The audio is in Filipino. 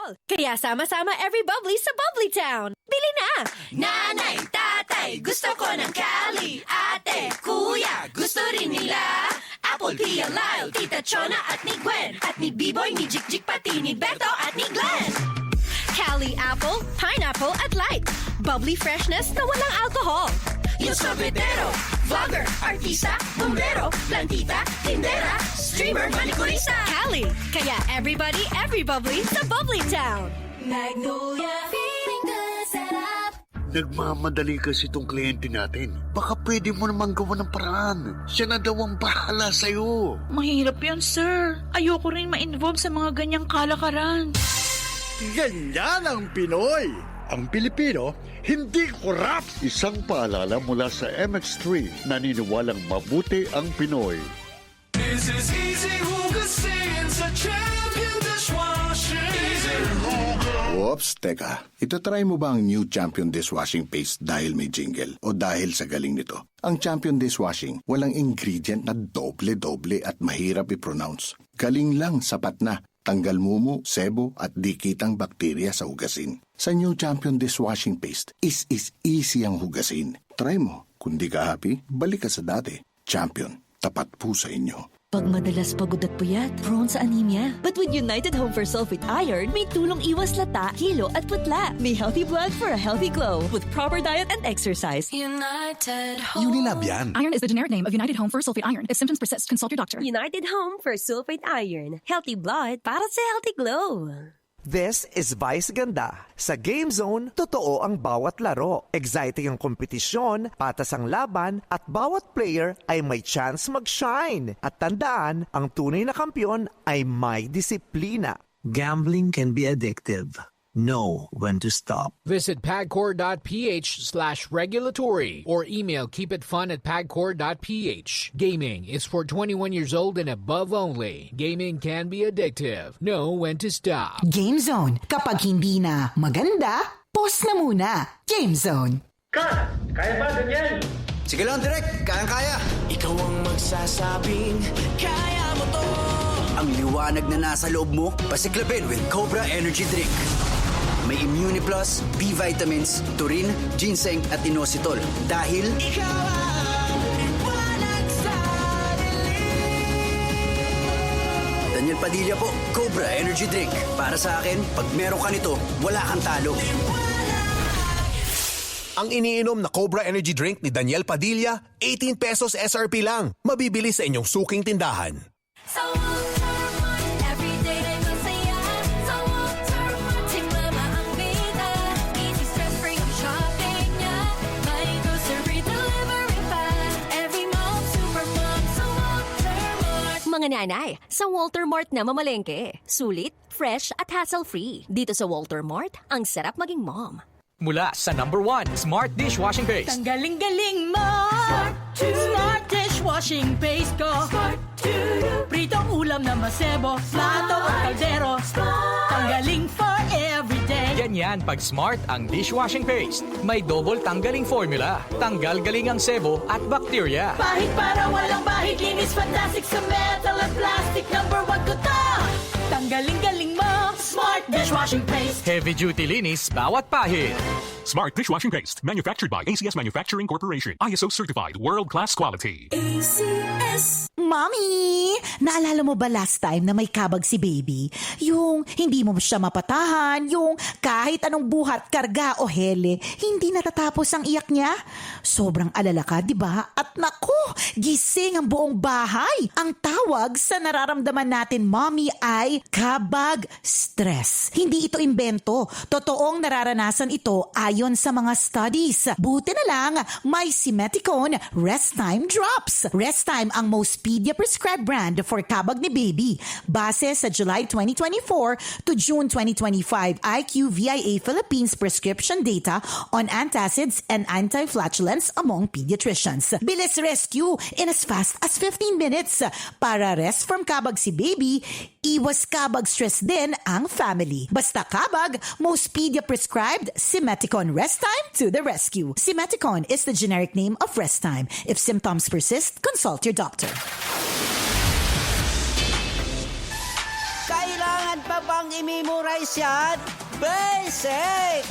all. Kaya sama-sama every bubbly sa Bubbly Town. Bili na! Nanay, tatay, gusto ko ng Cali. Ate, kuya, gusto rin nila. Apple, Pia, Lyle, Tita Chona at ni Gwen. At ni B-Boy, ni Jik-Jik, pati ni Beto at ni Glenn. Cali Apple, Pineapple at Light. Bubbly freshness na walang alcohol. Yung sorbetero, vlogger, artista, bombero, plantita, tindera, streamer, manikurista. Cali, kaya everybody, every bubbly sa Bubbly Town. Magnolia, feeling good setup. Nagmamadali kasi itong kliyente natin. Baka pwede mo namang gawa ng paraan. Siya na daw ang bahala sa'yo. Mahirap yan, sir. Ayoko rin ma-involve sa mga ganyang kalakaran. Ganyan ang Pinoy. Ang Pilipino, hindi korap. Isang paalala mula sa MX3, naniniwalang mabuti ang Pinoy. This is easy hugasin sa Champion Dishwashing. Easy hugas. Oops, teka. Itatry mo ba ang new Champion Dishwashing Paste dahil may jingle o dahil sa galing nito? Ang Champion Dishwashing, walang ingredient na doble-doble at mahirap i-pronounce. Galing lang, sapat na. Tanggal mumu, sebo at dikitang bakterya sa hugasin. Sa new Champion Dishwashing Paste, is easy ang hugasin. Try mo. Kung di ka happy, balik ka sa dati. Champion, tapat po sa inyo. Pag madalas pagod at puyat, prone sa anemia. But with United Home for Sulfate Iron, may tulong iwas lata, hilo at putla. May healthy blood for a healthy glow with proper diet and exercise. United Home. Unilab yan. Iron is the generic name of United Home for Sulfate Iron. If symptoms persist, consult your doctor. United Home for Sulfate Iron. Healthy blood para sa healthy glow. This is Vice Ganda. Sa Game Zone, totoo ang bawat laro. Exciting ang kompetisyon, patas ang laban, at bawat player ay may chance mag-shine. At tandaan, ang tunay na kampiyon ay may disiplina. Gambling can be addictive. Know when to stop. Visit pagcor.ph/regulatory or email keepitfun@pagcor.ph. Gaming is for 21 years old and above only. Gaming can be addictive. Know when to stop. Game Zone. Kapag hindi na maganda, pause na muna. Game Zone. Cut! Kaya ba, Daniel? Sige lang, Direk. Kayang-kaya. Ikaw ang magsasabing, kaya mo to. Ang liwanag na nasa loob mo, pasiklabin with Cobra Energy Drink. May Immune Plus, B vitamins, taurine, ginseng at inositol. Dahil ikaw ang liwanag sa dilim. Daniel Padilla po, Cobra Energy Drink. Para sa akin, pag meron ka nito, wala kang talo. Ang iniinom na Cobra Energy Drink ni Daniel Padilla, 18 pesos SRP lang. Mabibili sa inyong suking tindahan. Sa Waltermart, everyday na masaya. Sa Waltermart, si Mama ang bida. Easy stress-free ang shopping niya. May grocery delivery pa. Every mom, super mom sa Waltermart. Mga nanay, sa Waltermart na mamalengke. Sulit, fresh at hassle-free. Dito sa Waltermart, ang sarap maging mom. Mula sa #1 Smart Dishwashing Paste. Tanggaling-galing mo! Smart Dishwashing Paste ko! Pritong ulam na masebo, plato o kaldero. Tanggaling for everyday. Ganyan pag Smart ang dishwashing paste. May double tanggaling formula. Tanggal galing ang sebo at bakterya. Bahid para walang bahid, linis fantastic sa metal at plastic. #1 ko to! Tanggaling-galing mo! Smart Dishwashing Paste. Heavy duty linis bawat pahid. Smart Dishwashing Paste, manufactured by ACS Manufacturing Corporation. ISO certified, world-class quality. ACS. Mommy! Naalala mo ba last time na may kabag si baby? Yung hindi mo siya mapatahan, yung kahit anong buhat, karga o hele, hindi natatapos ang iyak niya? Sobrang alala ka, di ba? At naku, gising ang buong bahay. Ang tawag sa nararamdaman natin, mommy, ay kabag stress. Hindi ito imbento. Totoong nararanasan ito ayon sa mga studies. Buti na lang, may Simeticone Rest Time Drops. Rest Time ang most prescribed brand for kabag ni baby. Base sa July 2024 to June 2025 IQVIA Philippines prescription data on antacids and anti-flatulence among pediatricians. Bilis rescue in as fast as 15 minutes. Para rest from kabag si baby, iwas kabag stress din ang family. Basta kabag, most pedia prescribed, Simeticone Rest Time to the rescue. Simeticone is the generic name of Rest Time. If symptoms persist, consult your doctor. Kailangan pa ba bang i-memorize yan? Basic!